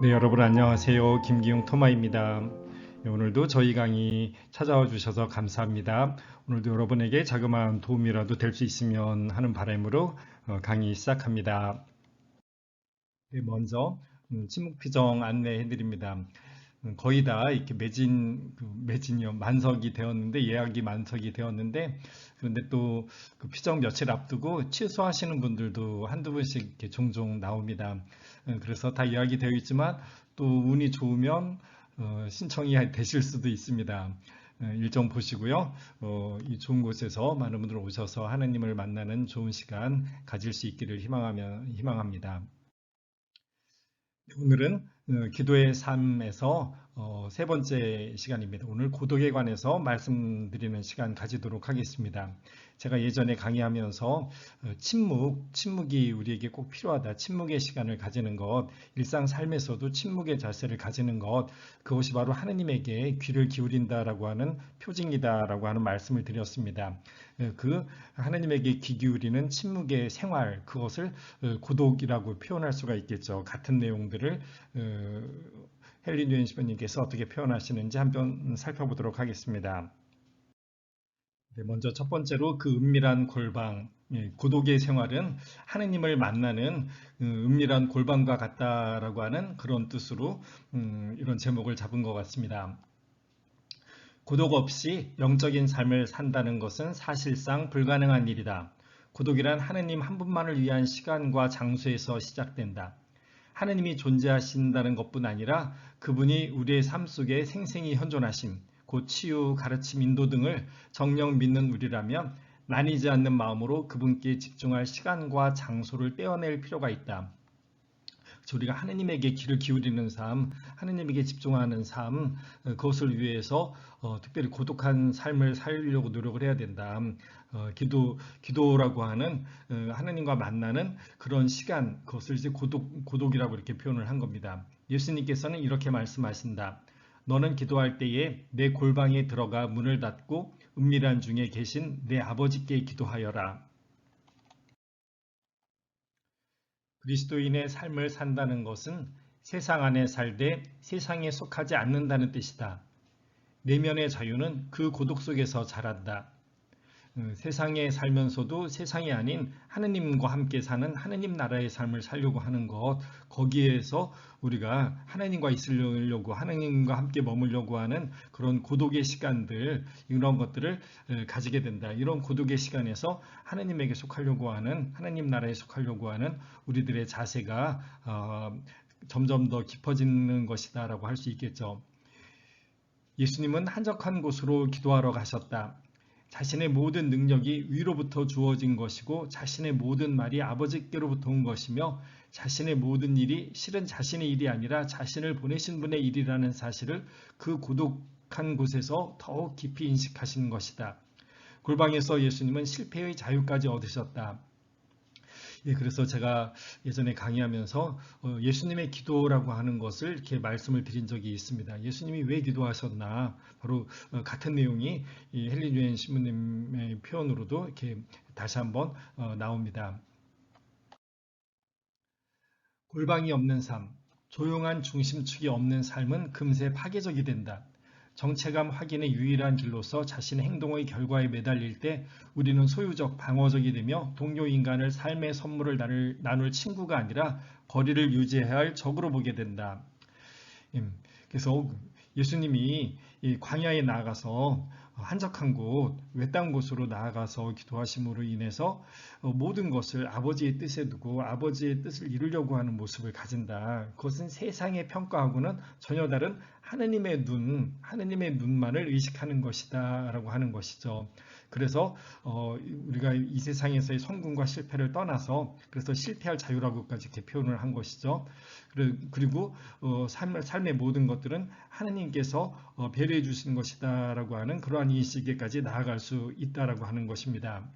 네, 여러분 안녕하세요. 김기용 토마입니다. 네, 오늘도 저희 강의 찾아와 주셔서 감사합니다. 오늘도 여러분에게 자그마한 도움이라도 될 수 있으면 하는 바람으로 강의 시작합니다. 네, 먼저 침묵 피정 안내해 드립니다. 거의 다 이렇게 매진이요, 만석이 되었는데, 예약이 만석이 되었는데, 그런데 또 그 피정 며칠 앞두고 취소하시는 분들도 한두 분씩 이렇게 종종 나옵니다. 그래서 다 예약이 되어 있지만 또 운이 좋으면 신청이 되실 수도 있습니다. 일정 보시고요. 이 좋은 곳에서 많은 분들 오셔서 하나님을 만나는 좋은 시간 가질 수 있기를 희망합니다. 오늘은 기도의 삶에서 세 번째 시간입니다. 오늘 고독에 관해서 말씀드리는 시간 가지도록 하겠습니다. 제가 예전에 강의하면서 침묵이 우리에게 꼭 필요하다. 침묵의 시간을 가지는 것, 일상 삶에서도 침묵의 자세를 가지는 것, 그것이 바로 하느님에게 귀를 기울인다라고 하는 표징이다라고 하는 말씀을 드렸습니다. 그 하느님에게 귀 기울이는 침묵의 생활, 그것을 고독이라고 표현할 수가 있겠죠. 같은 내용들을 헨리 뉴엔 시모님께서 어떻게 표현하시는지 한번 살펴보도록 하겠습니다. 네, 먼저 첫 번째로 그 은밀한 골방, 고독의 생활은 하느님을 만나는 은밀한 골방과 같다라고 하는 그런 뜻으로 이런 제목을 잡은 것 같습니다. 고독 없이 영적인 삶을 산다는 것은 사실상 불가능한 일이다. 고독이란 하느님 한 분만을 위한 시간과 장소에서 시작된다. 하느님이 존재하신다는 것뿐 아니라 그분이 우리의 삶 속에 생생히 현존하심, 곧 치유, 가르침, 인도 등을 정녕 믿는 우리라면 나뉘지 않는 마음으로 그분께 집중할 시간과 장소를 떼어낼 필요가 있다. 우리가 하느님에게 귀를 기울이는 삶, 하느님에게 집중하는 삶, 그것을 위해서 특별히 고독한 삶을 살려고 노력을 해야 된다. 기도라고 하는 하느님과 만나는 그런 시간, 그것을 이제 고독이라고 이렇게 표현을 한 겁니다. 예수님께서는 이렇게 말씀하신다. 너는 기도할 때에 내 골방에 들어가 문을 닫고 은밀한 중에 계신 내 아버지께 기도하여라. 그리스도인의 삶을 산다는 것은 세상 안에 살되 세상에 속하지 않는다는 뜻이다. 내면의 자유는 그 고독 속에서 자란다. 세상에 살면서도 세상이 아닌 하느님과 함께 사는 하느님 나라의 삶을 살려고 하는 것, 거기에서 우리가 하나님과 있으려고 하나님과 함께 머물려고 하는 그런 고독의 시간들, 이런 것들을 가지게 된다. 이런 고독의 시간에서 하나님에게 속하려고 하는, 하나님 나라에 속하려고 하는 우리들의 자세가 점점 더 깊어지는 것이다라고 할 수 있겠죠. 예수님은 한적한 곳으로 기도하러 가셨다. 자신의 모든 능력이 위로부터 주어진 것이고 자신의 모든 말이 아버지께로부터 온 것이며 자신의 모든 일이 실은 자신의 일이 아니라 자신을 보내신 분의 일이라는 사실을 그 고독한 곳에서 더욱 깊이 인식하신 것이다. 골방에서 예수님은 실패의 자유까지 얻으셨다. 예, 그래서 제가 예전에 강의하면서 예수님의 기도라고 하는 것을 이렇게 말씀을 드린 적이 있습니다. 예수님이 왜 기도하셨나? 바로 같은 내용이 이 헨리 뉴엔 신부님의 표현으로도 이렇게 다시 한번 나옵니다. 골방이 없는 삶, 조용한 중심축이 없는 삶은 금세 파괴적이 된다. 정체감 확인의 유일한 길로서 자신의 행동의 결과에 매달릴 때 우리는 소유적, 방어적이 되며 동료 인간을 삶의 선물을 나눌 친구가 아니라 거리를 유지해야 할 적으로 보게 된다. 그래서 예수님이 이 광야에 나아가서 한적한 곳, 외딴 곳으로 나아가서 기도하심으로 인해서 모든 것을 아버지의 뜻에 두고 아버지의 뜻을 이루려고 하는 모습을 가진다. 그것은 세상의 평가하고는 전혀 다른 하느님의 눈만을 의식하는 것이다라고 하는 것이죠. 그래서 우리가 이 세상에서의 성공과 실패를 떠나서 그래서 실패할 자유라고까지 이렇게 표현을 한 것이죠. 그리고 삶의 모든 것들은 하느님께서 배려해 주신 것이다라고 하는 그러한 인식에까지 나아갈 수 있다라고 하는 것입니다.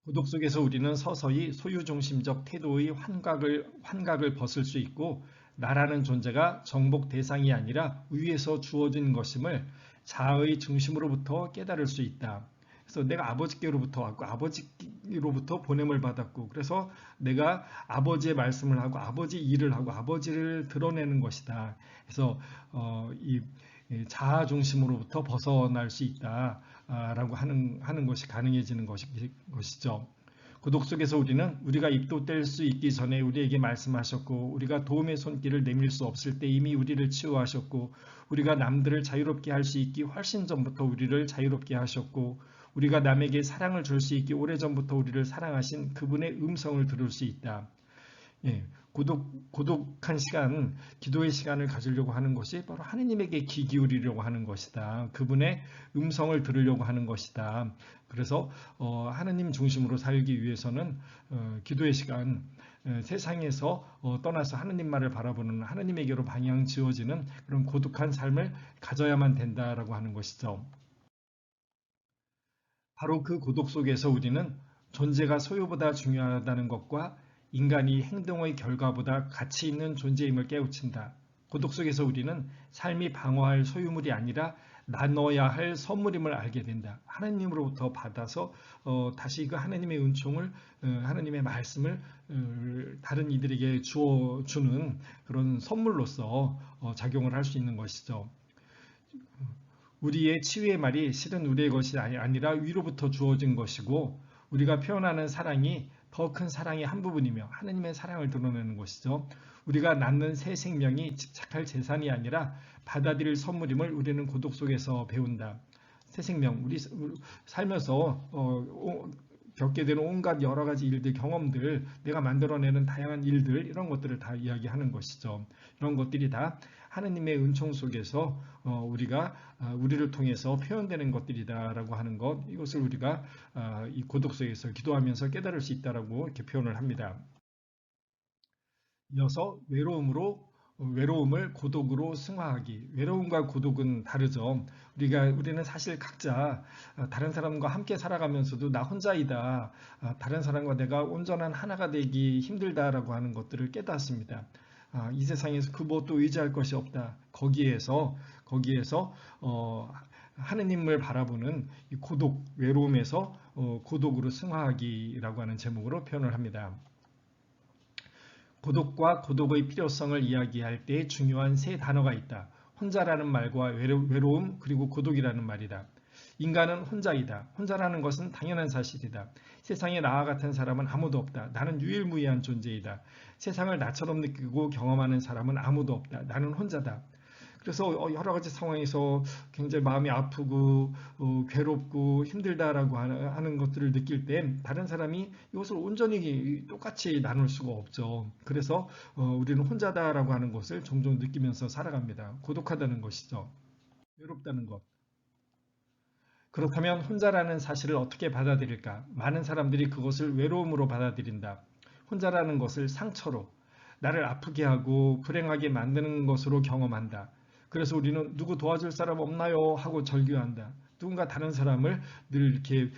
고독 속에서 우리는 서서히 소유중심적 태도의 환각을 벗을 수 있고 나라는 존재가 정복 대상이 아니라 위에서 주어진 것임을 자아의 중심으로부터 깨달을 수 있다. 그래서 내가 아버지께로부터 왔고 아버지로부터 보냄을 받았고 그래서 내가 아버지의 말씀을 하고 아버지 일을 하고 아버지를 드러내는 것이다. 그래서 이 자아 중심으로부터 벗어날 수 있다라고 하는 것이 가능해지는 것이죠. 고독 속에서 우리는 우리가 입도 뗄 수 있기 전에 우리에게 말씀하셨고 우리가 도움의 손길을 내밀 수 없을 때 이미 우리를 치유하셨고 우리가 남들을 자유롭게 할 수 있기 훨씬 전부터 우리를 자유롭게 하셨고 우리가 남에게 사랑을 줄 수 있기 오래전부터 우리를 사랑하신 그분의 음성을 들을 수 있다. 예, 고독한 시간, 기도의 시간을 가지려고 하는 것이 바로 하느님에게 귀 기울이려고 하는 것이다. 그분의 음성을 들으려고 하는 것이다. 그래서 하느님 중심으로 살기 위해서는 기도의 시간, 세상에서 떠나서 하느님 말을 바라보는 하느님에게로 방향 지어지는 그런 고독한 삶을 가져야만 된다라고 하는 것이죠. 바로 그 고독 속에서 우리는 존재가 소유보다 중요하다는 것과 인간이 행동의 결과보다 가치 있는 존재임을 깨우친다. 고독 속에서 우리는 삶이 방어할 소유물이 아니라 나눠야 할 선물임을 알게 된다. 하나님으로부터 받아서 다시 그 하나님의 은총을 하나님의 말씀을 다른 이들에게 주어주는 그런 선물로서 작용을 할 수 있는 것이죠. 우리의 치유의 말이 실은 우리의 것이 아니라 위로부터 주어진 것이고 우리가 표현하는 사랑이 더 큰 사랑의 한 부분이며 하나님의 사랑을 드러내는 것이죠. 우리가 낳는 새 생명이 집착할 재산이 아니라 받아들일 선물임을 우리는 고독 속에서 배운다. 새 생명, 우리 살면서 겪게 되는 온갖 여러 가지 일들, 경험들, 내가 만들어내는 다양한 일들 이런 것들을 다 이야기하는 것이죠. 이런 것들이 다 하느님의 은총 속에서 우리를 통해서 표현되는 것들이다라고 하는 것, 이것을 우리가 이 고독 속에서 기도하면서 깨달을 수 있다라고 이렇게 표현을 합니다. 이어서 외로움을 고독으로 승화하기. 외로움과 고독은 다르죠. 우리는 사실 각자 다른 사람과 함께 살아가면서도 나 혼자이다. 다른 사람과 내가 온전한 하나가 되기 힘들다라고 하는 것들을 깨닫습니다. 이 세상에서 그 무엇도 의지할 것이 없다. 거기에서 하느님을 바라보는 이 고독, 외로움에서 고독으로 승화하기라고 하는 제목으로 표현을 합니다. 고독과 고독의 필요성을 이야기할 때 중요한 세 단어가 있다. 혼자라는 말과 외로움 그리고 고독이라는 말이다. 인간은 혼자이다. 혼자라는 것은 당연한 사실이다. 세상에 나와 같은 사람은 아무도 없다. 나는 유일무이한 존재이다. 세상을 나처럼 느끼고 경험하는 사람은 아무도 없다. 나는 혼자다. 그래서 여러 가지 상황에서 굉장히 마음이 아프고 괴롭고 힘들다라고 하는 것들을 느낄 때 다른 사람이 이것을 온전히 똑같이 나눌 수가 없죠. 그래서 우리는 혼자다라고 하는 것을 종종 느끼면서 살아갑니다. 고독하다는 것이죠. 외롭다는 것. 그렇다면 혼자라는 사실을 어떻게 받아들일까? 많은 사람들이 그것을 외로움으로 받아들인다. 혼자라는 것을 상처로, 나를 아프게 하고 불행하게 만드는 것으로 경험한다. 그래서 우리는 누구 도와줄 사람 없나요? 하고 절규한다. 누군가 다른 사람을 늘 이렇게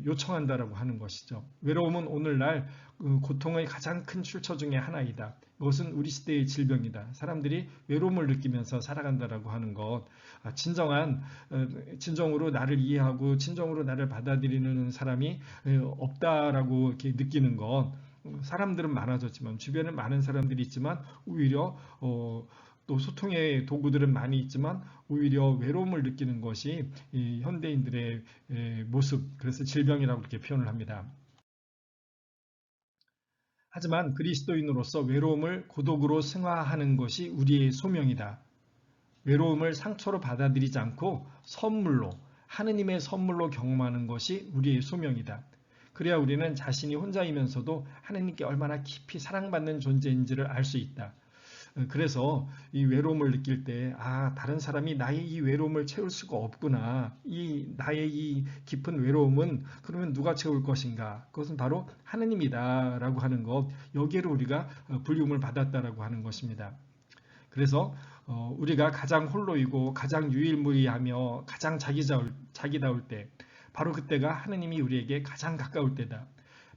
요청한다라고 하는 것이죠. 외로움은 오늘날 고통의 가장 큰 출처 중에 하나이다. 이것은 우리 시대의 질병이다. 사람들이 외로움을 느끼면서 살아간다라고 하는 것, 진정으로 나를 이해하고 진정으로 나를 받아들이는 사람이 없다라고 이렇게 느끼는 것. 사람들은 많아졌지만 주변에 많은 사람들이 있지만 오히려 또 소통의 도구들은 많이 있지만 오히려 외로움을 느끼는 것이 이 현대인들의 모습, 그래서 질병이라고 이렇게 표현을 합니다. 하지만 그리스도인으로서 외로움을 고독으로 승화하는 것이 우리의 소명이다. 외로움을 상처로 받아들이지 않고 선물로, 하느님의 선물로 경험하는 것이 우리의 소명이다. 그래야 우리는 자신이 혼자이면서도 하느님께 얼마나 깊이 사랑받는 존재인지를 알 수 있다. 그래서 이 외로움을 느낄 때, 다른 사람이 나의 이 외로움을 채울 수가 없구나. 나의 이 깊은 외로움은 그러면 누가 채울 것인가? 그것은 바로 하느님이다라고 하는 것, 여기에로 우리가 불림을 받았다라고 하는 것입니다. 그래서 우리가 가장 홀로이고 가장 유일무이하며 가장 자기다울 때, 바로 그때가 하느님이 우리에게 가장 가까울 때다.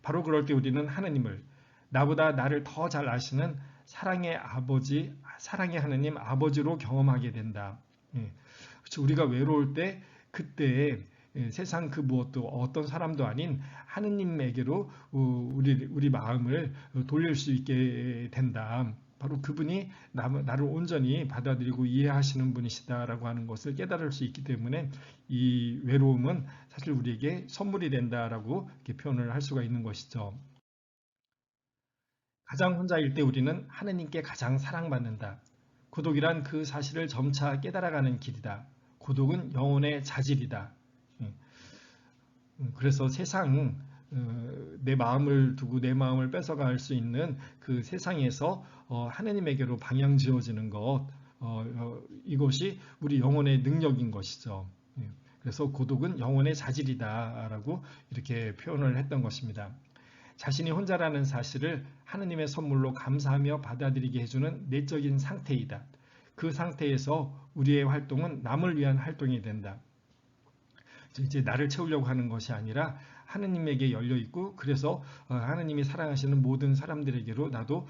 바로 그럴 때 우리는 하느님을, 나보다 나를 더 잘 아시는 사랑의 아버지, 사랑의 하느님 아버지로 경험하게 된다. 그렇죠. 우리가 외로울 때 그때 세상 그 무엇도 어떤 사람도 아닌 하느님에게로 우리 마음을 돌릴 수 있게 된다. 바로 그분이 나를 온전히 받아들이고 이해하시는 분이시다라고 하는 것을 깨달을 수 있기 때문에 이 외로움은 사실 우리에게 선물이 된다라고 이렇게 표현을 할 수가 있는 것이죠. 가장 혼자일 때 우리는 하느님께 가장 사랑받는다. 고독이란 그 사실을 점차 깨달아가는 길이다. 고독은 영혼의 자질이다. 그래서 세상, 내 마음을 두고 내 마음을 뺏어갈 수 있는 그 세상에서 하느님에게로 방향 지어지는 것, 이것이 우리 영혼의 능력인 것이죠. 그래서 고독은 영혼의 자질이다라고 이렇게 표현을 했던 것입니다. 자신이 혼자라는 사실을 하느님의 선물로 감사하며 받아들이게 해주는 내적인 상태이다. 그 상태에서 우리의 활동은 남을 위한 활동이 된다. 이제 나를 채우려고 하는 것이 아니라 하느님에게 열려 있고 그래서 하느님이 사랑하시는 모든 사람들에게로 나도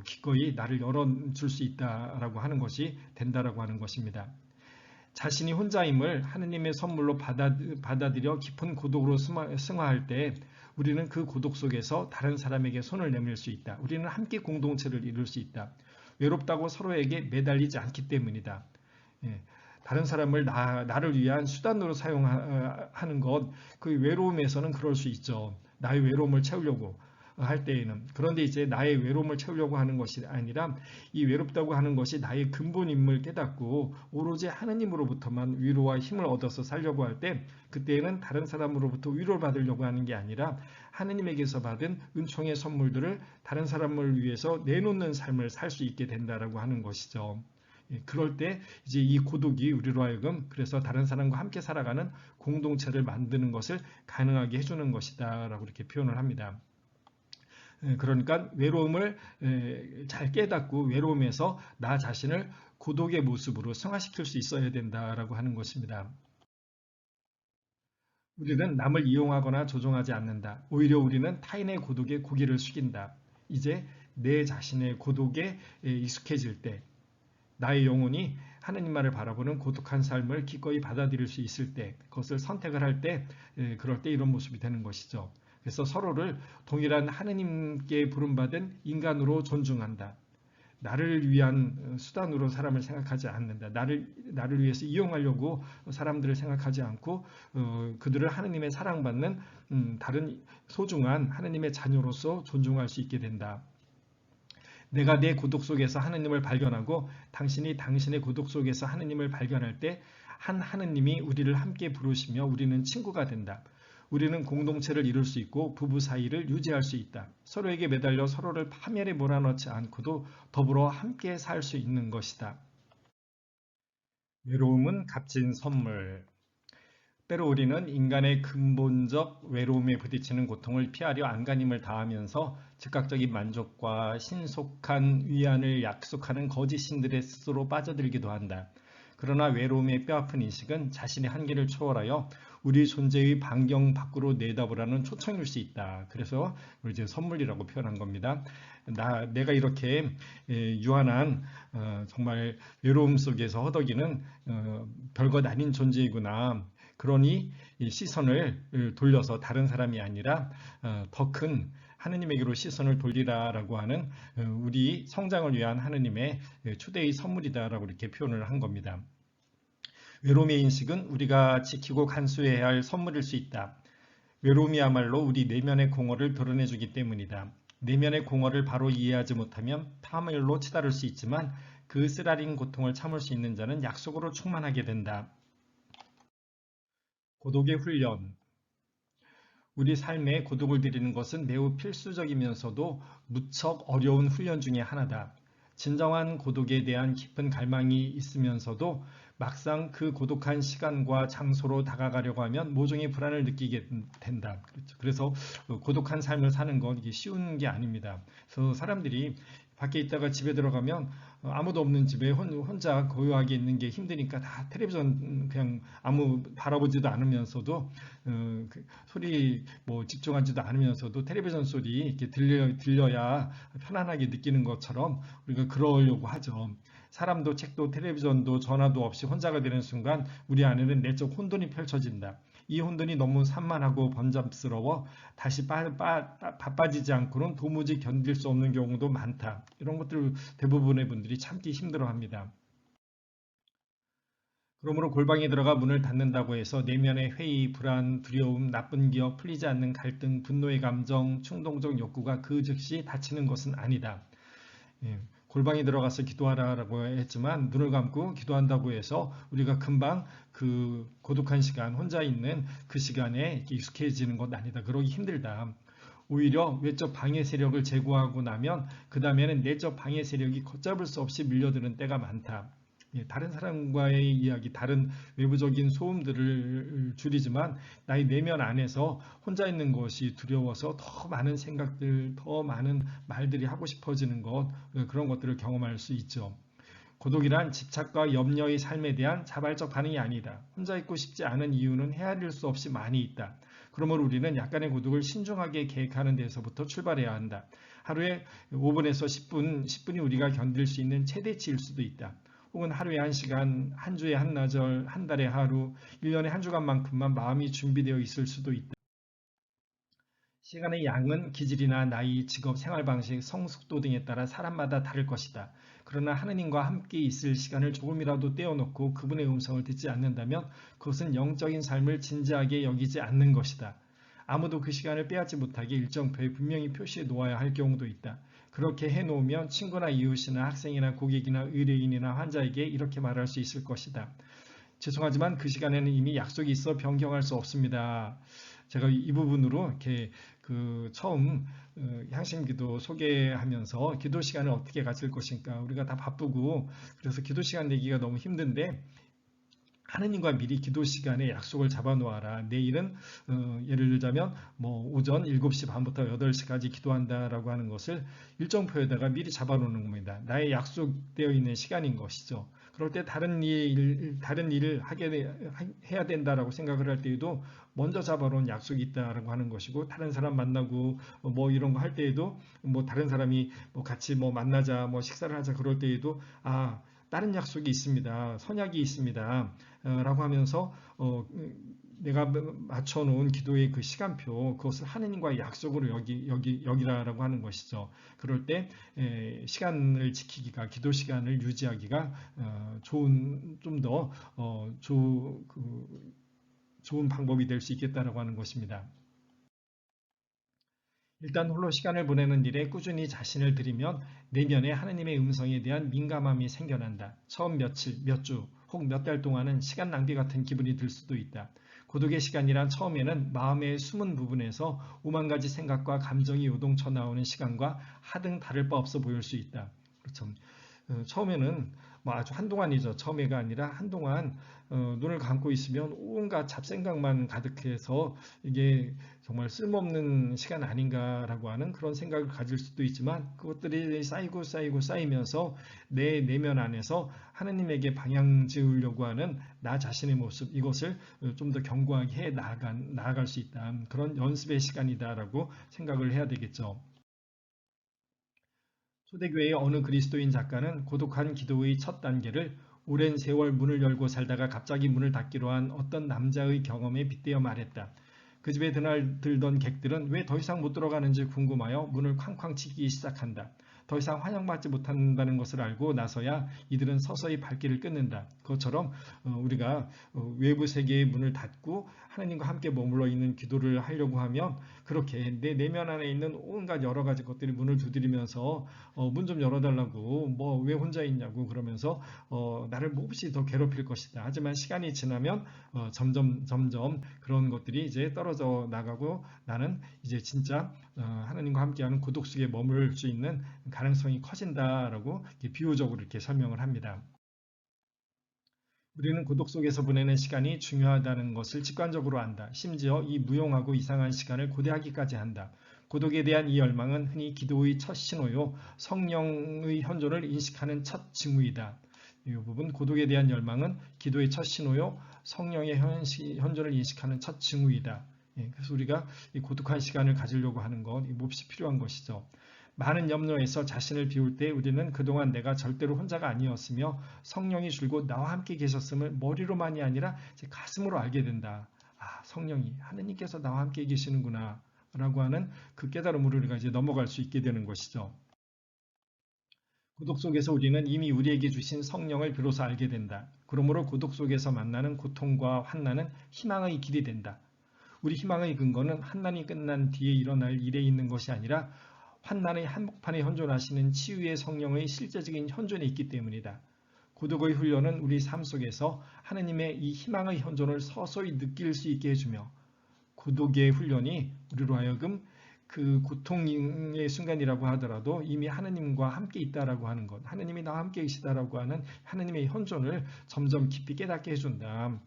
기꺼이 나를 열어줄 수 있다라고 하는 것이 된다라고 하는 것입니다. 자신이 혼자임을 하느님의 선물로 받아들여 깊은 고독으로 승화할 때 우리는 그 고독 속에서 다른 사람에게 손을 내밀 수 있다. 우리는 함께 공동체를 이룰 수 있다. 외롭다고 서로에게 매달리지 않기 때문이다. 다른 사람을 나를 위한 수단으로 사용하는 것, 그 외로움에서는 그럴 수 있죠. 나의 외로움을 채우려고 할 때에는. 그런데 이제 나의 외로움을 채우려고 하는 것이 아니라 이 외롭다고 하는 것이 나의 근본임을 깨닫고 오로지 하느님으로부터만 위로와 힘을 얻어서 살려고 할 때 그때에는 다른 사람으로부터 위로를 받으려고 하는 게 아니라 하느님에게서 받은 은총의 선물들을 다른 사람을 위해서 내놓는 삶을 살 수 있게 된다라고 하는 것이죠. 그럴 때 이제 이 고독이 우리로 하여금 그래서 다른 사람과 함께 살아가는 공동체를 만드는 것을 가능하게 해주는 것이다라고 이렇게 표현을 합니다. 그러니까 외로움을 잘 깨닫고 외로움에서 나 자신을 고독의 모습으로 승화시킬 수 있어야 된다라고 하는 것입니다. 우리는 남을 이용하거나 조종하지 않는다. 오히려 우리는 타인의 고독에 고개를 숙인다. 이제 내 자신의 고독에 익숙해질 때 나의 영혼이 하느님만을 바라보는 고독한 삶을 기꺼이 받아들일 수 있을 때 그것을 선택을 할 때 그럴 때 이런 모습이 되는 것이죠. 그래서 서로를 동일한 하느님께 부름받은 인간으로 존중한다. 나를 위한 수단으로 사람을 생각하지 않는다. 나를 위해서 이용하려고 사람들을 생각하지 않고 그들을 하느님의 사랑받는 다른 소중한 하느님의 자녀로서 존중할 수 있게 된다. 내가 내 고독 속에서 하느님을 발견하고 당신이 당신의 고독 속에서 하느님을 발견할 때 한 하느님이 우리를 함께 부르시며 우리는 친구가 된다. 우리는 공동체를 이룰 수 있고 부부 사이를 유지할 수 있다. 서로에게 매달려 서로를 파멸에 몰아넣지 않고도 더불어 함께 살 수 있는 것이다. 외로움은 값진 선물. 때로 우리는 인간의 근본적 외로움에 부딪히는 고통을 피하려 안간힘을 다하면서 즉각적인 만족과 신속한 위안을 약속하는 거짓 신들의 스스로 빠져들기도 한다. 그러나 외로움의 뼈아픈 인식은 자신의 한계를 초월하여 우리 존재의 반경 밖으로 내다보라는 초청일 수 있다. 그래서 이제 선물이라고 표현한 겁니다. 내가 이렇게 유한한 정말 외로움 속에서 허덕이는 별것 아닌 존재이구나. 그러니 시선을 돌려서 다른 사람이 아니라 더 큰 하느님에게로 시선을 돌리라라고 하는 우리 성장을 위한 하느님의 초대의 선물이다라고 이렇게 표현을 한 겁니다. 외로움의 인식은 우리가 지키고 간수해야 할 선물일 수 있다. 외로움이야말로 우리 내면의 공허를 드러내주기 때문이다. 내면의 공허를 바로 이해하지 못하면 파멸로 치달을 수 있지만 그 쓰라린 고통을 참을 수 있는 자는 약속으로 충만하게 된다. 고독의 훈련. 우리 삶에 고독을 들이는 것은 매우 필수적이면서도 무척 어려운 훈련 중의 하나다. 진정한 고독에 대한 깊은 갈망이 있으면서도 막상 그 고독한 시간과 장소로 다가가려고 하면 모종의 불안을 느끼게 된다. 그래서 고독한 삶을 사는 건 이게 쉬운 게 아닙니다. 그래서 사람들이 밖에 있다가 집에 들어가면 아무도 없는 집에 혼자 고요하게 있는 게 힘드니까 다 텔레비전 그냥 아무 바라보지도 않으면서도 그 소리 뭐 집중하지도 않으면서도 텔레비전 소리 이렇게 들려야 편안하게 느끼는 것처럼 우리가 그러려고 하죠. 사람도 책도 텔레비전도 전화도 없이 혼자가 되는 순간 우리 안에는 내적 혼돈이 펼쳐진다. 이 혼돈이 너무 산만하고 번잡스러워 다시 바빠지지 않고는 도무지 견딜 수 없는 경우도 많다. 이런 것들 대부분의 분들이 참기 힘들어합니다. 그러므로 골방에 들어가 문을 닫는다고 해서 내면의 회의, 불안, 두려움, 나쁜 기억, 풀리지 않는 갈등, 분노의 감정, 충동적 욕구가 그 즉시 닫히는 것은 아니다. 예, 골방에 들어가서 기도하라고 했지만 눈을 감고 기도한다고 해서 우리가 금방 그 고독한 시간, 혼자 있는 그 시간에 익숙해지는 것 아니다. 그러기 힘들다. 오히려 외적 방해 세력을 제거하고 나면 그 다음에는 내적 방해 세력이 걷잡을 수 없이 밀려드는 때가 많다. 다른 사람과의 이야기, 다른 외부적인 소음들을 줄이지만 나의 내면 안에서 혼자 있는 것이 두려워서 더 많은 생각들, 더 많은 말들이 하고 싶어지는 것, 그런 것들을 경험할 수 있죠. 고독이란 집착과 염려의 삶에 대한 자발적 반응이 아니다. 혼자 있고 싶지 않은 이유는 헤아릴 수 없이 많이 있다. 그러므로 우리는 약간의 고독을 신중하게 계획하는 데서부터 출발해야 한다. 하루에 5분에서 10분이 우리가 견딜 수 있는 최대치일 수도 있다. 혹은 하루에 1시간, 한 주에 한나절, 한 달에 하루, 1년에 한 주간만큼만 마음이 준비되어 있을 수도 있다. 시간의 양은 기질이나 나이, 직업, 생활 방식, 성숙도 등에 따라 사람마다 다를 것이다. 그러나 하느님과 함께 있을 시간을 조금이라도 떼어놓고 그분의 음성을 듣지 않는다면 그것은 영적인 삶을 진지하게 여기지 않는 것이다. 아무도 그 시간을 빼앗지 못하게 일정표에 분명히 표시해 놓아야 할 경우도 있다. 그렇게 해놓으면 친구나 이웃이나 학생이나 고객이나 의뢰인이나 환자에게 이렇게 말할 수 있을 것이다. 죄송하지만 그 시간에는 이미 약속이 있어 변경할 수 없습니다. 제가 이 부분으로 이렇게 처음 향신기도 소개하면서 기도 시간을 어떻게 가질 것인가, 우리가 다 바쁘고 그래서 기도 시간 내기가 너무 힘든데 하느님과 미리 기도 시간에 약속을 잡아 놓아라. 내일은 예를 들자면 뭐 오전 7시 반부터 8시까지 기도한다라고 하는 것을 일정표에다가 미리 잡아 놓는 겁니다. 나의 약속되어 있는 시간인 것이죠. 그럴 때 다른 일을 해야 된다라고 생각을 할 때에도 먼저 잡아놓은 약속이 있다라고 하는 것이고, 다른 사람 만나고 뭐 이런 거 할 때에도 뭐 다른 사람이 뭐 같이 뭐 만나자, 뭐 식사를 하자 그럴 때에도 다른 약속이 있습니다. 선약이 있습니다. 라고 하면서 내가 맞춰놓은 기도의 그 시간표, 그것을 하느님과의 약속으로 여기라라고 하는 것이죠. 그럴 때 시간을 지키기가, 기도 시간을 유지하기가 좋은, 좀 더 좋은 방법이 될 수 있겠다라고 하는 것입니다. 일단 홀로 시간을 보내는 일에 꾸준히 자신을 들이면 내면에 하느님의 음성에 대한 민감함이 생겨난다. 처음 며칠, 몇 주, 혹 몇 달 동안은 시간 낭비 같은 기분이 들 수도 있다. 고독의 시간이란 처음에는 마음의 숨은 부분에서 오만 가지 생각과 감정이 요동쳐 나오는 시간과 하등 다를 바 없어 보일 수 있다. 그렇죠. 처음에는 뭐 아주 한동안이죠. 처음에가 아니라 한동안 눈을 감고 있으면 온갖 잡생각만 가득해서 이게 정말 쓸모없는 시간 아닌가라고 하는 그런 생각을 가질 수도 있지만, 그것들이 쌓이면서 내 내면 안에서 하느님에게 방향 지으려고 하는 나 자신의 모습, 이것을 좀 더 견고하게 해 나아갈 수 있다. 그런 연습의 시간이다라고 생각을 해야 되겠죠. 초대교회의 어느 그리스도인 작가는 고독한 기도의 첫 단계를 오랜 세월 문을 열고 살다가 갑자기 문을 닫기로 한 어떤 남자의 경험에 빗대어 말했다. 그 집에 그날 들던 객들은 왜 더 이상 못 들어가는지 궁금하여 문을 쾅쾅 치기 시작한다. 더 이상 환영받지 못한다는 것을 알고 나서야 이들은 서서히 발길을 끊는다. 그것처럼 우리가 외부 세계의 문을 닫고 하나님과 함께 머물러 있는 기도를 하려고 하면 그렇게 내 내면 안에 있는 온갖 여러 가지 것들이 문을 두드리면서 문 좀 열어달라고, 뭐 왜 혼자 있냐고 그러면서 나를 몹시 더 괴롭힐 것이다. 하지만 시간이 지나면 점점 그런 것들이 이제 떨어져 나가고 나는 이제 진짜 하나님과 함께하는 고독 속에 머물 수 있는 가능성이 커진다라고 비유적으로 이렇게 설명을 합니다. 우리는 고독 속에서 보내는 시간이 중요하다는 것을 직관적으로 안다. 심지어 이 무용하고 이상한 시간을 고대하기까지 한다. 고독에 대한 이 열망은 흔히 기도의 첫 신호요, 성령의 현존을 인식하는 첫 징후이다. 이 부분, 고독에 대한 열망은 기도의 첫 신호요, 성령의 현존을 인식하는 첫 징후이다. 그래서 우리가 이 고독한 시간을 가지려고 하는 것, 몹시 필요한 것이죠. 많은 염려에서 자신을 비울 때 우리는 그동안 내가 절대로 혼자가 아니었으며 성령이 줄곧 나와 함께 계셨음을 머리로만이 아니라 가슴으로 알게 된다. 성령이 하느님께서 나와 함께 계시는구나 라고 하는 그 깨달음으로 우리가 이제 넘어갈 수 있게 되는 것이죠. 고독 속에서 우리는 이미 우리에게 주신 성령을 비로소 알게 된다. 그러므로 고독 속에서 만나는 고통과 환난은 희망의 길이 된다. 우리 희망의 근거는 환난이 끝난 뒤에 일어날 일에 있는 것이 아니라 환난의 한복판에 현존하시는 치유의 성령의 실제적인 현존에 있기 때문이다. 고독의 훈련은 우리 삶 속에서 하느님의 이 희망의 현존을 서서히 느낄 수 있게 해주며 고독의 훈련이 우리로 하여금 그 고통의 순간이라고 하더라도 이미 하느님과 함께 있다라고 하는 것, 하느님이 나와 함께 계시다라고 하는 하느님의 현존을 점점 깊이 깨닫게 해준다.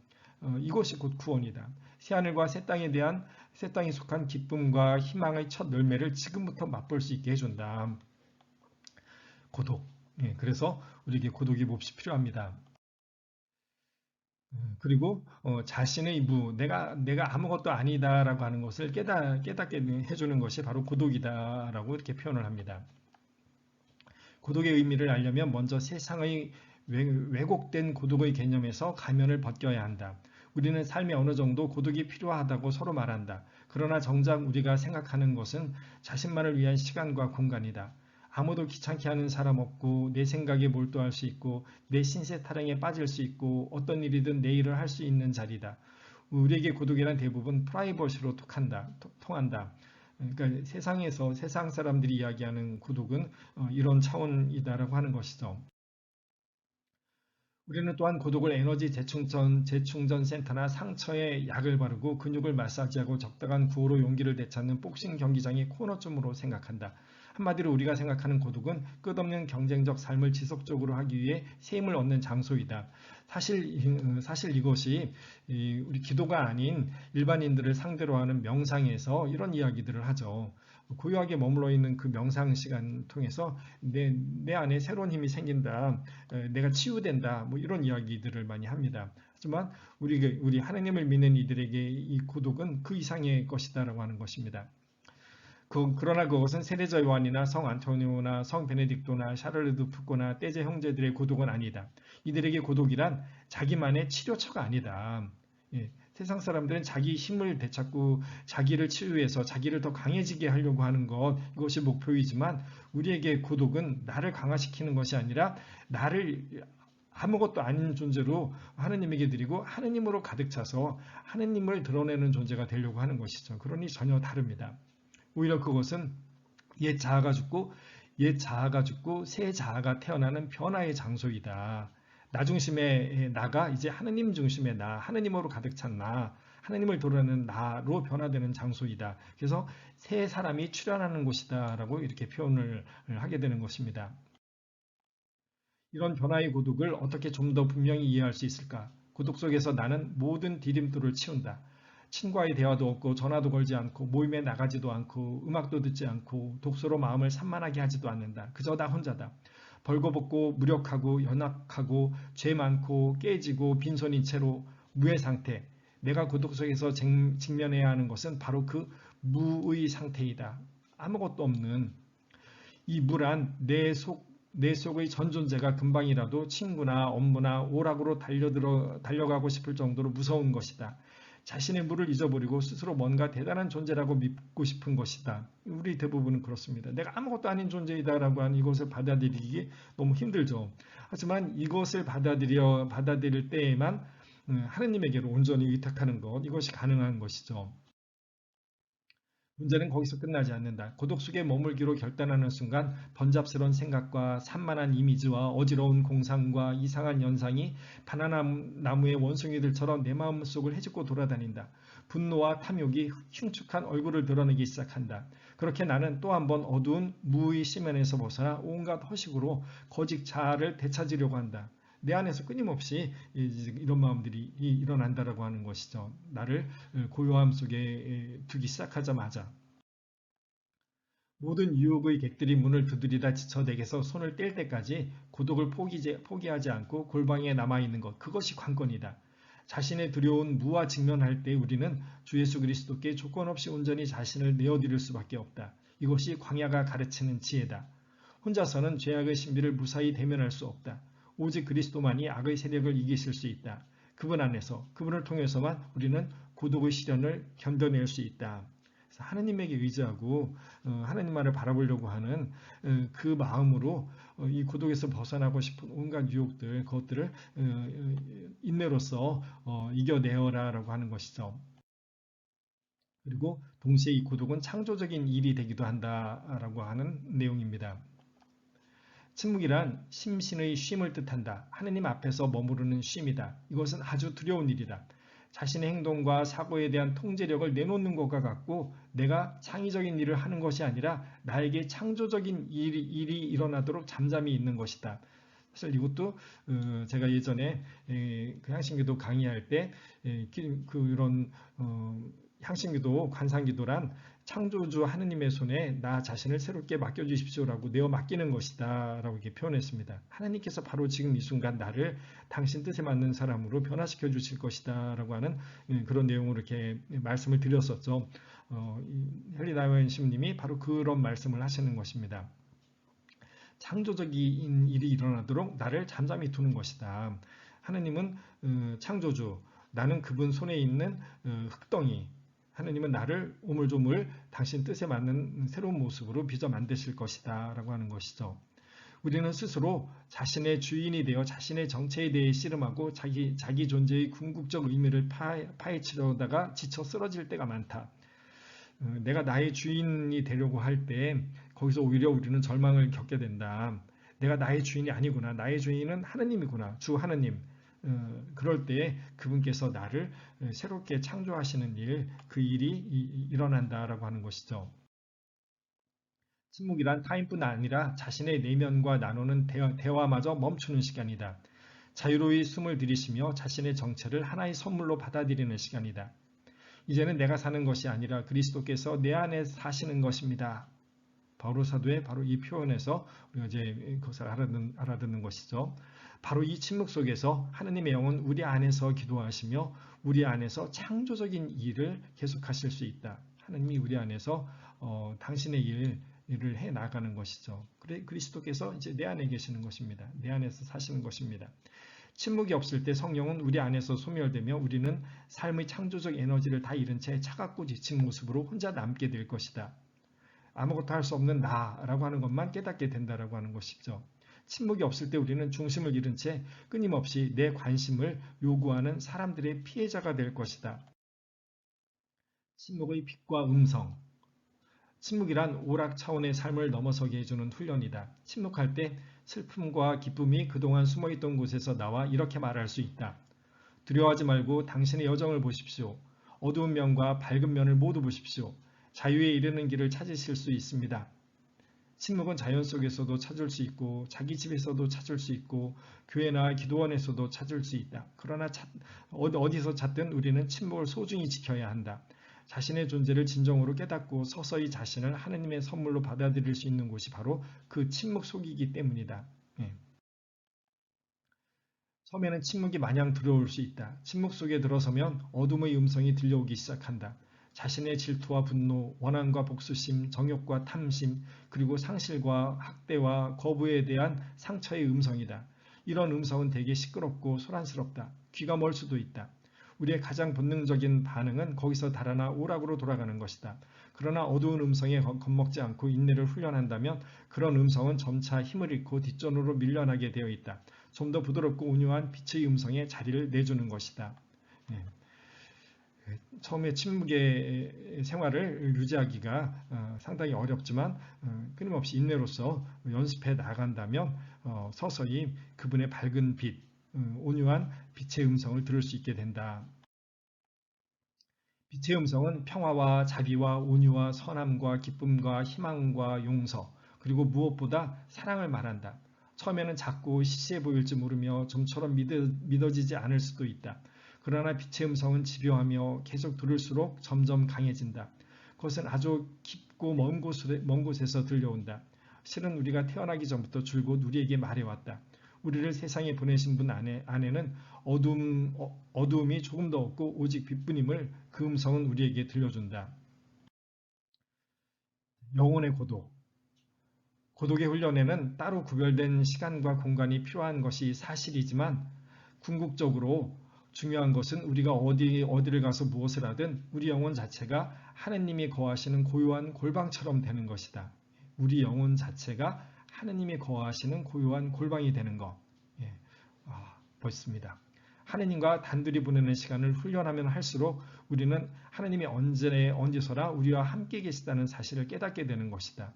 이것이 곧 구원이다. 새하늘과 새 땅에 속한 기쁨과 희망의 첫 열매를 지금부터 맛볼 수 있게 해준다. 고독. 그래서 우리에게 고독이 몹시 필요합니다. 그리고 자신의 내가 아무것도 아니다라고 하는 것을 깨닫게 해주는 것이 바로 고독이다라고 이렇게 표현을 합니다. 고독의 의미를 알려면 먼저 세상의 왜곡된 고독의 개념에서 가면을 벗겨야 한다. 우리는 삶에 어느 정도 고독이 필요하다고 서로 말한다. 그러나 정작 우리가 생각하는 것은 자신만을 위한 시간과 공간이다. 아무도 귀찮게 하는 사람 없고 내 생각에 몰두할 수 있고 내 신세 타령에 빠질 수 있고 어떤 일이든 내 일을 할 수 있는 자리다. 우리에게 고독이란 대부분 프라이버시로 통한다. 그러니까 세상 사람들이 이야기하는 고독은 이런 차원이다라고 하는 것이죠. 우리는 또한 고독을 에너지 재충전 센터나 상처에 약을 바르고 근육을 마사지하고 적당한 구호로 용기를 되찾는 복싱 경기장의 코너쯤으로 생각한다. 한마디로 우리가 생각하는 고독은 끝없는 경쟁적 삶을 지속적으로 하기 위해 셈을 얻는 장소이다. 사실 이것이 우리 기도가 아닌 일반인들을 상대로 하는 명상에서 이런 이야기들을 하죠. 고요하게 머물러 있는 그 명상 시간 통해서 내 안에 새로운 힘이 생긴다, 내가 치유된다, 뭐 이런 이야기들을 많이 합니다. 하지만 우리 하나님을 믿는 이들에게 이 고독은 그 이상의 것이다라고 하는 것입니다. 그러나 그것은 세례자 요한이나 성 안토니오나 성 베네딕토나 샤를르드 푸코나 떼제 형제들의 고독은 아니다. 이들에게 고독이란 자기만의 치료처가 아니다. 세상 사람들은 자기 힘을 되찾고 자기를 치유해서 자기를 더 강해지게 하려고 하는 것, 이것이 목표이지만 우리에게 고독은 나를 강화시키는 것이 아니라 나를 아무것도 아닌 존재로 하느님에게 드리고 하느님으로 가득 차서 하느님을 드러내는 존재가 되려고 하는 것이죠. 그러니 전혀 다릅니다. 오히려 그것은 옛 자아가 죽고 새 자아가 태어나는 변화의 장소이다. 나 중심의 나가 이제 하느님 중심의 나, 하느님으로 가득 찬 나, 하느님을 드러내는 나로 변화되는 장소이다. 그래서 새 사람이 출현하는 곳이다 라고 이렇게 표현을 하게 되는 것입니다. 이런 변화의 고독을 어떻게 좀 더 분명히 이해할 수 있을까? 고독 속에서 나는 모든 디딤돌을 치운다. 친구와의 대화도 없고 전화도 걸지 않고 모임에 나가지도 않고 음악도 듣지 않고 독서로 마음을 산만하게 하지도 않는다. 그저 나 혼자다. 벌거벗고 무력하고 연약하고 죄 많고 깨지고 빈손인 채로 무의 상태. 내가 고독 속에서 직면해야 하는 것은 바로 그 무의 상태이다. 아무것도 없는 이 무란 내 속의 전 존재가 금방이라도 친구나 업무나 오락으로 달려가고 싶을 정도로 무서운 것이다. 자신의 무를 잊어버리고 스스로 뭔가 대단한 존재라고 믿고 싶은 것이다. 우리 대부분은 그렇습니다. 내가 아무것도 아닌 존재이다라고 하는 이것을 받아들이기 너무 힘들죠. 하지만 이것을 받아들일 때에만 하느님에게로 온전히 의탁하는 것, 이것이 가능한 것이죠. 문제는 거기서 끝나지 않는다. 고독 속에 머물기로 결단하는 순간 번잡스러운 생각과 산만한 이미지와 어지러운 공상과 이상한 연상이 바나나 나무의 원숭이들처럼 내 마음속을 헤집고 돌아다닌다. 분노와 탐욕이 흉측한 얼굴을 드러내기 시작한다. 그렇게 나는 또 한 번 어두운 무의 심연에서 벗어나 온갖 허식으로 거짓 자아를 되찾으려고 한다. 내 안에서 끊임없이 이런 마음들이 일어난다라고 하는 것이죠. 나를 고요함 속에 두기 시작하자마자 모든 유혹의 객들이 문을 두드리다 지쳐 내게서 손을 뗄 때까지 고독을 포기하지 않고 골방에 남아있는 것, 그것이 관건이다. 자신의 두려운 무와 직면할 때 우리는 주 예수 그리스도께 조건 없이 온전히 자신을 내어드릴 수밖에 없다. 이것이 광야가 가르치는 지혜다. 혼자서는 죄악의 신비를 무사히 대면할 수 없다. 오직 그리스도만이 악의 세력을 이기실 수 있다. 그분 안에서, 그분을 통해서만 우리는 고독의 시련을 견뎌낼 수 있다. 그래서 하느님에게 의지하고 하느님만을 바라보려고 하는 그 마음으로 이 고독에서 벗어나고 싶은 온갖 유혹들, 그것들을 인내로서 이겨내어라라고 하는 것이죠. 그리고 동시에 이 고독은 창조적인 일이 되기도 한다라고 하는 내용입니다. 침묵이란 심신의 쉼을 뜻한다. 하느님 앞에서 머무르는 쉼이다. 이것은 아주 두려운 일이다. 자신의 행동과 사고에 대한 통제력을 내놓는 것과 같고 내가 창의적인 일을 하는 것이 아니라 나에게 창조적인 일이 일어나도록 잠잠히 있는 것이다. 사실 이것도 제가 예전에 그 향신기도 강의할 때 그런 향신기도 관상기도란 창조주 하느님의 손에 나 자신을 새롭게 맡겨주십시오라고 내어 맡기는 것이다 라고 이렇게 표현했습니다. 하나님께서 바로 지금 이 순간 나를 당신 뜻에 맞는 사람으로 변화시켜 주실 것이다 라고 하는 그런 내용으로 이렇게 말씀을 드렸었죠. 헨리 신부님이 바로 그런 말씀을 하시는 것입니다. 창조적인 일이 일어나도록 나를 잠잠히 두는 것이다. 하느님은 창조주, 나는 그분 손에 있는 흙덩이, 하느님은 나를 오물조물 당신 뜻에 맞는 새로운 모습으로 빚어 만드실 것이다 라고 하는 것이죠. 우리는 스스로 자신의 주인이 되어 자신의 정체에 대해 씨름하고 자기 존재의 궁극적 의미를 파헤치려다가 지쳐 쓰러질 때가 많다. 내가 나의 주인이 되려고 할 때 거기서 오히려 우리는 절망을 겪게 된다. 내가 나의 주인이 아니구나. 나의 주인은 하느님이구나. 주 하느님. 그럴 때 그분께서 나를 새롭게 창조하시는 일, 그 일이 일어난다라고 하는 것이죠. 침묵이란 타임뿐 아니라 자신의 내면과 나누는 대화마저 멈추는 시간이다. 자유로이 숨을 들이쉬며 자신의 정체를 하나의 선물로 받아들이는 시간이다. 이제는 내가 사는 것이 아니라 그리스도께서 내 안에 사시는 것입니다. 바로 사도의 바로 이 표현에서 우리가 이제 그것을 알아듣는 것이죠. 바로 이 침묵 속에서 하느님의 영은 우리 안에서 기도하시며 우리 안에서 창조적인 일을 계속하실 수 있다. 하느님이 우리 안에서 당신의 일을 해 나가는 것이죠. 그리스도께서 이제 내 안에 계시는 것입니다. 내 안에서 사시는 것입니다. 침묵이 없을 때 성령은 우리 안에서 소멸되며 우리는 삶의 창조적 에너지를 다 잃은 채 차갑고 지친 모습으로 혼자 남게 될 것이다. 아무것도 할 수 없는 나라고 하는 것만 깨닫게 된다라고 하는 것이죠. 침묵이 없을 때 우리는 중심을 잃은 채 끊임없이 내 관심을 요구하는 사람들의 피해자가 될 것이다. 침묵의 빛과 음성. 침묵이란 오락 차원의 삶을 넘어서게 해주는 훈련이다. 침묵할 때 슬픔과 기쁨이 그동안 숨어있던 곳에서 나와 이렇게 말할 수 있다. 두려워하지 말고 당신의 여정을 보십시오. 어두운 면과 밝은 면을 모두 보십시오. 자유에 이르는 길을 찾으실 수 있습니다. 침묵은 자연 속에서도 찾을 수 있고 자기 집에서도 찾을 수 있고 교회나 기도원에서도 찾을 수 있다. 그러나 어디서 찾든 우리는 침묵을 소중히 지켜야 한다. 자신의 존재를 진정으로 깨닫고 서서히 자신을 하느님의 선물로 받아들일 수 있는 곳이 바로 그 침묵 속이기 때문이다. 처음에는 침묵이 마냥 두려울 수 있다. 침묵 속에 들어서면 어둠의 음성이 들려오기 시작한다. 자신의 질투와 분노, 원한과 복수심, 정욕과 탐심, 그리고 상실과 학대와 거부에 대한 상처의 음성이다. 이런 음성은 되게 시끄럽고 소란스럽다. 귀가 멀 수도 있다. 우리의 가장 본능적인 반응은 거기서 달아나 오락으로 돌아가는 것이다. 그러나 어두운 음성에 겁먹지 않고 인내를 훈련한다면 그런 음성은 점차 힘을 잃고 뒷전으로 밀려나게 되어 있다. 좀 더 부드럽고 온유한 빛의 음성에 자리를 내주는 것이다. 처음에 침묵의 생활을 유지하기가 상당히 어렵지만 끊임없이 인내로서 연습해 나간다면 서서히 그분의 밝은 빛, 온유한 빛의 음성을 들을 수 있게 된다. 빛의 음성은 평화와 자비와 온유와 선함과 기쁨과 희망과 용서, 그리고 무엇보다 사랑을 말한다. 처음에는 작고 시시해 보일지 모르며 좀처럼 믿어지지 않을 수도 있다. 그러나 빛의 음성은 집요하며 계속 들을수록 점점 강해진다. 그것은 아주 깊고 먼 곳에서 들려온다. 실은 우리가 태어나기 전부터 줄곧 우리에게 말해왔다. 우리를 세상에 보내신 분 안에는 어두움이 조금도 없고 오직 빛뿐임을 그 음성은 우리에게 들려준다. 영혼의 고독. 고독의 훈련에는 따로 구별된 시간과 공간이 필요한 것이 사실이지만 궁극적으로 중요한 것은 우리가 어디를 가서 무엇을 하든 우리 영혼 자체가 하느님이 거하시는 고요한 골방처럼 되는 것이다. 우리 영혼 자체가 하느님이 거하시는 고요한 골방이 되는 것. 예. 멋있습니다. 하느님과 단둘이 보내는 시간을 훈련하면 할수록 우리는 하느님이 언제서나 우리와 함께 계시다는 사실을 깨닫게 되는 것이다.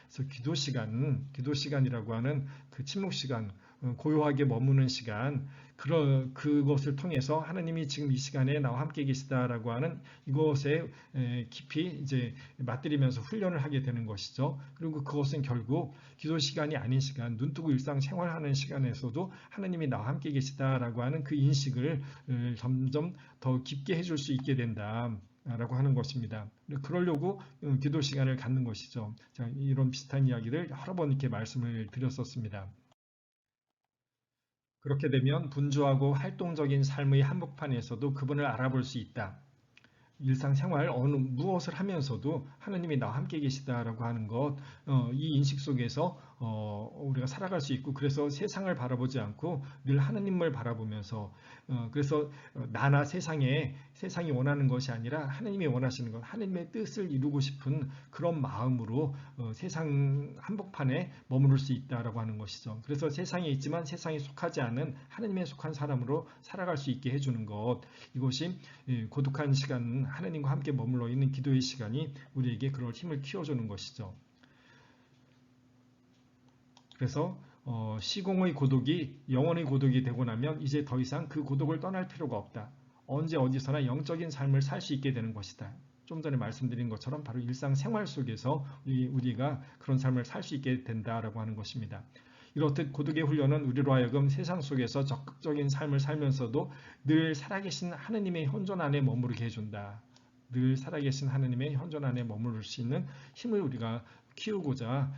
그래서 기도 시간이라고 하는 그 침묵 시간, 고요하게 머무는 시간, 그것을 통해서 하나님이 지금 이 시간에 나와 함께 계시다라고 하는 이것에 깊이 이제 맞들이면서 훈련을 하게 되는 것이죠. 그리고 그것은 결국 기도 시간이 아닌 시간, 눈뜨고 일상 생활하는 시간에서도 하나님이 나와 함께 계시다라고 하는 그 인식을 점점 더 깊게 해줄 수 있게 된다. 라고 하는 것입니다. 그러려고 기도 시간을 갖는 것이죠. 자, 이런 비슷한 이야기를 여러 번 이렇게 말씀을 드렸었습니다. 그렇게 되면 분주하고 활동적인 삶의 한복판에서도 그분을 알아볼 수 있다. 일상생활 무엇을 하면서도 하나님이 나와 함께 계시다라고 하는 것, 이 인식 속에서 우리가 살아갈 수 있고, 그래서 세상을 바라보지 않고 늘 하나님을 바라보면서, 그래서 나나 세상이 원하는 것이 아니라 하나님이 원하시는 것, 하나님의 뜻을 이루고 싶은 그런 마음으로 세상 한복판에 머무를 수 있다라고 하는 것이죠. 그래서 세상에 있지만 세상에 속하지 않은 하나님에 속한 사람으로 살아갈 수 있게 해주는 것, 이것이 고독한 시간, 하나님과 함께 머물러 있는 기도의 시간이 우리에게 그럴 힘을 키워주는 것이죠. 그래서 시공의 고독이 영원의 고독이 되고 나면 이제 더 이상 그 고독을 떠날 필요가 없다. 언제 어디서나 영적인 삶을 살 수 있게 되는 것이다. 좀 전에 말씀드린 것처럼 바로 일상생활 속에서 우리가 그런 삶을 살 수 있게 된다라고 하는 것입니다. 이렇듯 고독의 훈련은 우리로 하여금 세상 속에서 적극적인 삶을 살면서도 늘 살아계신 하느님의 현존 안에 머무르게 해준다. 늘 살아계신 하느님의 현존 안에 머무를 수 있는 힘을 우리가 키우고자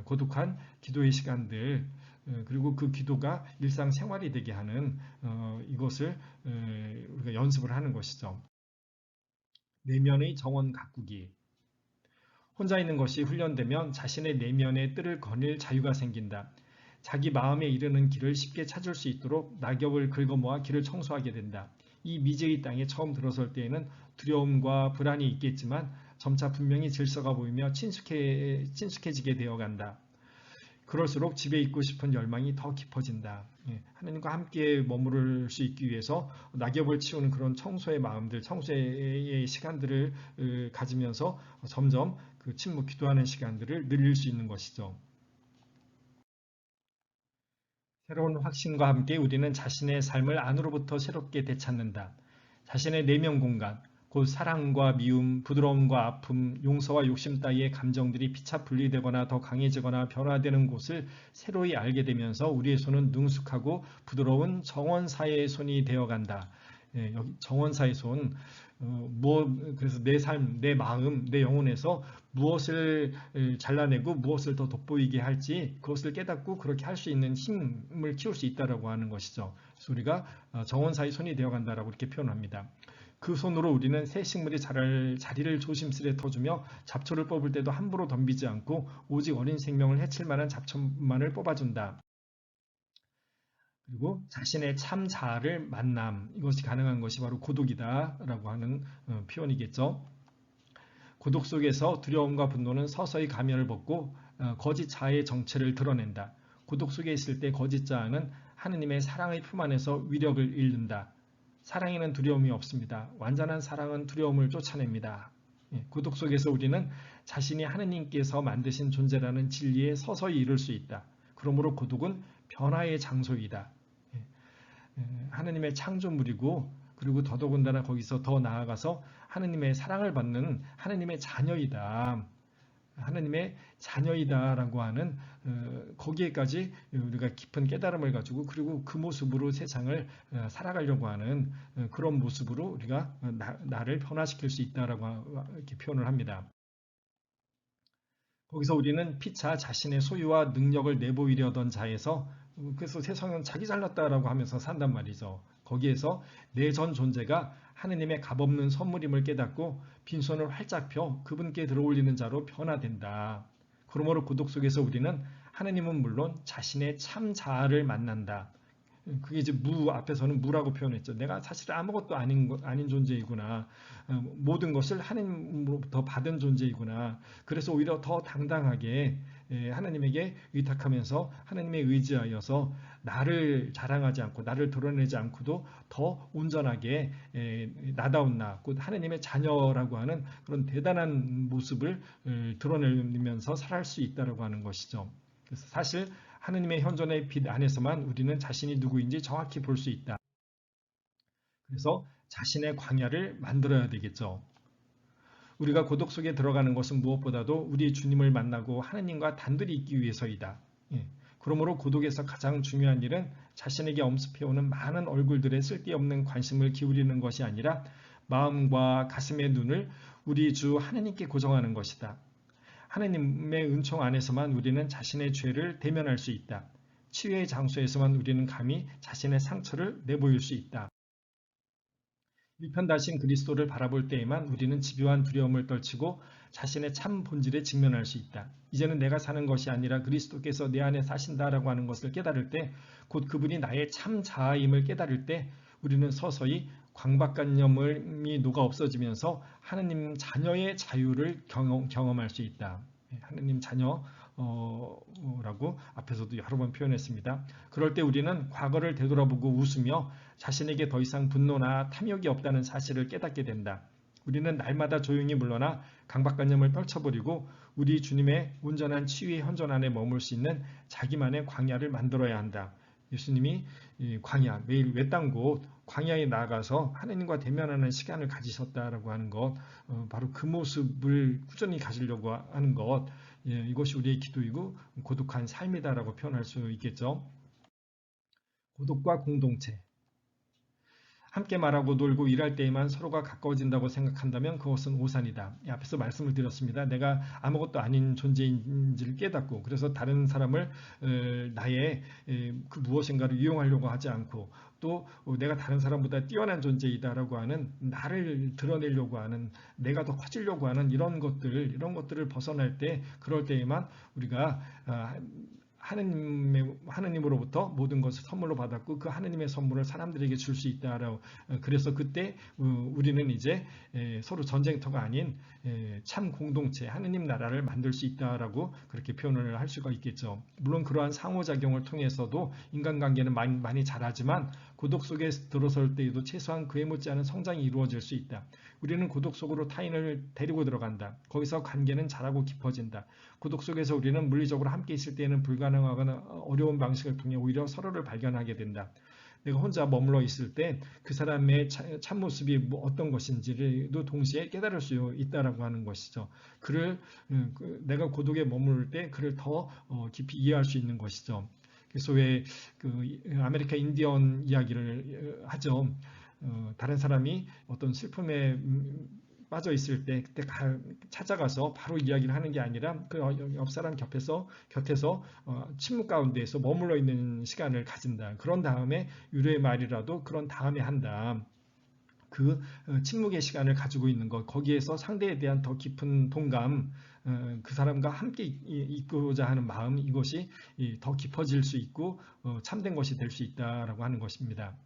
고독한 기도의 시간들, 그리고 그 기도가 일상생활이 되게 하는 이것을 우리가 연습을 하는 것이죠. 내면의 정원 가꾸기. 혼자 있는 것이 훈련되면 자신의 내면의 뜰을 거닐 자유가 생긴다. 자기 마음에 이르는 길을 쉽게 찾을 수 있도록 낙엽을 긁어모아 길을 청소하게 된다. 이 미제의 땅에 처음 들어설 때에는 두려움과 불안이 있겠지만 점차 분명히 질서가 보이며 친숙해지게 되어간다. 그럴수록 집에 있고 싶은 열망이 더 깊어진다. 하나님과 함께 머무를 수 있기 위해서 낙엽을 치우는 그런 청소의 마음들, 청소의 시간들을 가지면서 점점 그 침묵 기도하는 시간들을 늘릴 수 있는 것이죠. 새로운 확신과 함께 우리는 자신의 삶을 안으로부터 새롭게 되찾는다. 자신의 내면 공간, 곧 사랑과 미움, 부드러움과 아픔, 용서와 욕심 따위의 감정들이 피차 분리되거나 더 강해지거나 변화되는 곳을 새로이 알게 되면서 우리의 손은 능숙하고 부드러운 정원사의 손이 되어간다. 여기 정원사의 손, 그래서 내 삶, 내 마음, 내 영혼에서 무엇을 잘라내고 무엇을 더 돋보이게 할지 그것을 깨닫고 그렇게 할 수 있는 힘을 키울 수 있다라고 하는 것이죠. 그래서 우리가 정원사의 손이 되어간다라고 이렇게 표현합니다. 그 손으로 우리는 새 식물이 자랄 자리를 조심스레 터주며 잡초를 뽑을 때도 함부로 덤비지 않고 오직 어린 생명을 해칠 만한 잡초만을 뽑아준다. 그리고 자신의 참 자아를 만남, 이것이 가능한 것이 바로 고독이다라고 하는 표현이겠죠. 고독 속에서 두려움과 분노는 서서히 가면을 벗고 거짓 자아의 정체를 드러낸다. 고독 속에 있을 때 거짓 자아는 하느님의 사랑의 품 안에서 위력을 잃는다. 사랑에는 두려움이 없습니다. 완전한 사랑은 두려움을 쫓아냅니다. 고독 속에서 우리는 자신이 하느님께서 만드신 존재라는 진리에 서서히 이룰 수 있다. 그러므로 고독은 변화의 장소이다. 하느님의 창조물이고 그리고 더더군다나 거기서 더 나아가서 하느님의 사랑을 받는 하느님의 자녀이다. 하느님의 자녀이다라고 하는 거기에까지 우리가 깊은 깨달음을 가지고 그리고 그 모습으로 세상을 살아가려고 하는 그런 모습으로 우리가 나를 변화시킬 수 있다라고 이렇게 표현을 합니다. 거기서 우리는 피차 자신의 소유와 능력을 내보이려던 자에서 그래서 세상은 자기 잘났다라고 하면서 산단 말이죠. 거기에서 내 전 존재가 하느님의 값없는 선물임을 깨닫고 빈손을 활짝 펴 그분께 들어올리는 자로 변화된다. 그러므로 고독 속에서 우리는 하느님은 물론 자신의 참 자아를 만난다. 그게 이제 무 앞에서는 무라고 표현했죠. 내가 사실 아무것도 아닌 존재이구나. 모든 것을 하나님으로부터 받은 존재이구나. 그래서 오히려 더 당당하게 하나님에게 의탁하면서 하나님에 의지하여서 나를 자랑하지 않고 나를 드러내지 않고도 더 온전하게 나다운 나, 곧 하나님의 자녀라고 하는 그런 대단한 모습을 드러내면서 살아갈 수 있다라고 하는 것이죠. 그래서 사실 하느님의 현존의 빛 안에서만 우리는 자신이 누구인지 정확히 볼 수 있다. 그래서 자신의 광야를 만들어야 되겠죠. 우리가 고독 속에 들어가는 것은 무엇보다도 우리 주님을 만나고 하느님과 단둘이 있기 위해서이다. 예. 그러므로 고독에서 가장 중요한 일은 자신에게 엄습해오는 많은 얼굴들의 쓸데없는 관심을 기울이는 것이 아니라 마음과 가슴의 눈을 우리 주 하느님께 고정하는 것이다. 하느님의 은총 안에서만 우리는 자신의 죄를 대면할 수 있다. 치유의 장소에서만 우리는 감히 자신의 상처를 내보일 수 있다. 일편다신 그리스도를 바라볼 때에만 우리는 집요한 두려움을 떨치고 자신의 참 본질에 직면할 수 있다. 이제는 내가 사는 것이 아니라 그리스도께서 내 안에 사신다라고 하는 것을 깨달을 때, 곧 그분이 나의 참 자아임을 깨달을 때 우리는 서서히 강박관념이 녹아 없어지면서 하느님 자녀의 자유를 경험할 수 있다. 하느님 자녀라고 앞에서도 여러 번 표현했습니다. 그럴 때 우리는 과거를 되돌아보고 웃으며 자신에게 더 이상 분노나 탐욕이 없다는 사실을 깨닫게 된다. 우리는 날마다 조용히 물러나 강박관념을 떨쳐버리고 우리 주님의 온전한 치유의 현존 안에 머물 수 있는 자기만의 광야를 만들어야 한다. 예수님이 광야, 매일 외딴 곳 광야에 나가서 하나님과 대면하는 시간을 가지셨다라고 하는 것, 바로 그 모습을 꾸준히 가지려고 하는 것, 이것이 우리의 기도이고 고독한 삶이다라고 표현할 수 있겠죠. 고독과 공동체. 함께 말하고 놀고 일할 때에만 서로가 가까워진다고 생각한다면 그것은 오산이다. 앞에서 말씀을 드렸습니다. 내가 아무것도 아닌 존재인지를 깨닫고 그래서 다른 사람을 나의 그 무엇인가를 이용하려고 하지 않고 또 내가 다른 사람보다 뛰어난 존재이다라고 하는 나를 드러내려고 하는 내가 더 커지려고 하는 이런 것들을 벗어날 때 그럴 때에만 우리가 하느님으로부터 모든 것을 선물로 받았고 그 하느님의 선물을 사람들에게 줄 수 있다라고 그래서 그때 우리는 이제 서로 전쟁터가 아닌 참 공동체 하느님 나라를 만들 수 있다라고 그렇게 표현을 할 수가 있겠죠. 물론 그러한 상호작용을 통해서도 인간관계는 많이 자라지만 고독 속에 들어설 때에도 최소한 그에 못지않은 성장이 이루어질 수 있다. 우리는 고독 속으로 타인을 데리고 들어간다. 거기서 관계는 자라고 깊어진다. 고독 속에서 우리는 물리적으로 함께 있을 때에는 불가능하거나 어려운 방식을 통해 오히려 서로를 발견하게 된다. 내가 혼자 머물러 있을 때 그 사람의 참모습이 어떤 것인지도 동시에 깨달을 수 있다라고 하는 것이죠. 내가 고독에 머무를 때 그를 더 깊이 이해할 수 있는 것이죠. 그래서 왜 그 아메리카 인디언 이야기를 하죠. 다른 사람이 어떤 슬픔에 빠져 있을 때 그때 찾아가서 바로 이야기를 하는 게 아니라 그 옆 사람 곁에서 침묵 가운데에서 머물러 있는 시간을 가진다. 그런 다음에 유료의 말이라도 그런 다음에 한다. 그 침묵의 시간을 가지고 있는 것, 거기에서 상대에 대한 더 깊은 동감, 그 사람과 함께 있고자 하는 마음, 이것이 더 깊어질 수 있고 참된 것이 될 수 있다라고 하는 것입니다.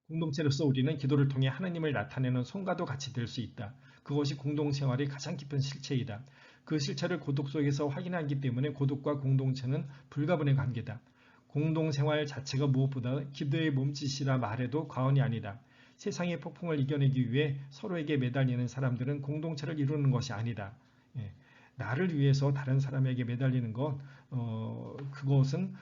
공동체로서 우리는 기도를 통해 하나님을 나타내는 손과도 같이 될 수 있다. 그것이 공동생활의 가장 깊은 실체이다. 그 실체를 고독 속에서 확인하기 때문에 고독과 공동체는 불가분의 관계다. 공동생활 자체가 무엇보다 기도의 몸짓이라 말해도 과언이 아니다. 세상의 폭풍을 이겨내기 위해 서로에게 매달리는 사람들은 공동체를 이루는 것이 아니다. 나를 위해서 다른 사람에게 매달리는 것, 그것은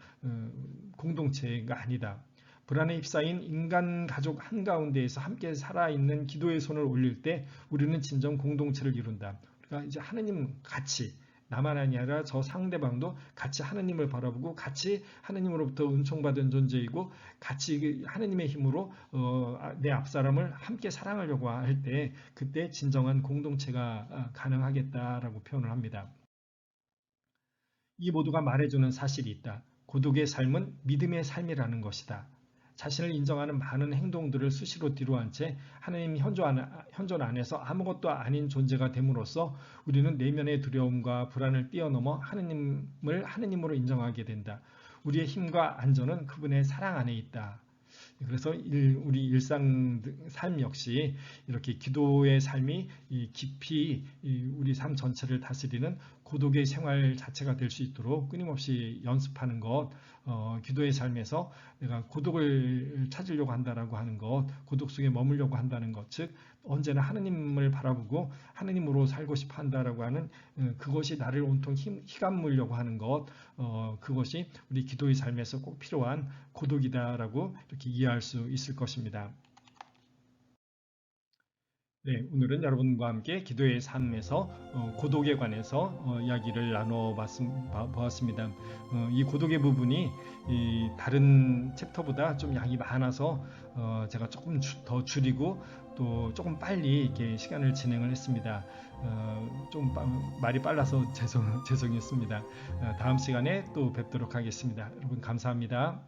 공동체가 아니다. 불안에 휩싸인 인간 가족 한가운데에서 함께 살아있는 기도의 손을 올릴 때 우리는 진정 공동체를 이룬다. 그러니까 이제 하느님 같이 나만 아니라 저 상대방도 같이 하느님을 바라보고 같이 하느님으로부터 은총받은 존재이고 같이 하느님의 힘으로 내 앞사람을 함께 사랑하려고 할 때 그때 진정한 공동체가 가능하겠다라고 표현을 합니다. 이 모두가 말해주는 사실이 있다. 고독의 삶은 믿음의 삶이라는 것이다. 자신을 인정하는 많은 행동들을 수시로 뒤로한 채 하나님 현존 안에서 아무것도 아닌 존재가 됨으로써 우리는 내면의 두려움과 불안을 뛰어넘어 하나님을 하나님으로 인정하게 된다. 우리의 힘과 안전은 그분의 사랑 안에 있다. 그래서 우리 일상 삶 역시 이렇게 기도의 삶이 깊이 우리 삶 전체를 다스리는 고독의 생활 자체가 될 수 있도록 끊임없이 연습하는 것, 기도의 삶에서 내가 고독을 찾으려고 한다라고 하는 것, 고독 속에 머물려고 한다는 것, 즉 언제나 하느님을 바라보고 하느님으로 살고 싶어 한다라고 하는 그것이 나를 온통 휘감으려고 하는 것, 그것이 우리 기도의 삶에서 꼭 필요한 고독이다라고 이렇게 이해할 수 있을 것입니다. 네, 오늘은 여러분과 함께 기도의 삶에서 고독에 관해서 이야기를 나눠 보았습니다. 이 고독의 부분이 다른 챕터보다 좀 양이 많아서 제가 조금 더 줄이고 또 조금 빨리 이렇게 시간을 진행을 했습니다. 좀 말이 빨라서 죄송했습니다. 다음 시간에 또 뵙도록 하겠습니다. 여러분 감사합니다.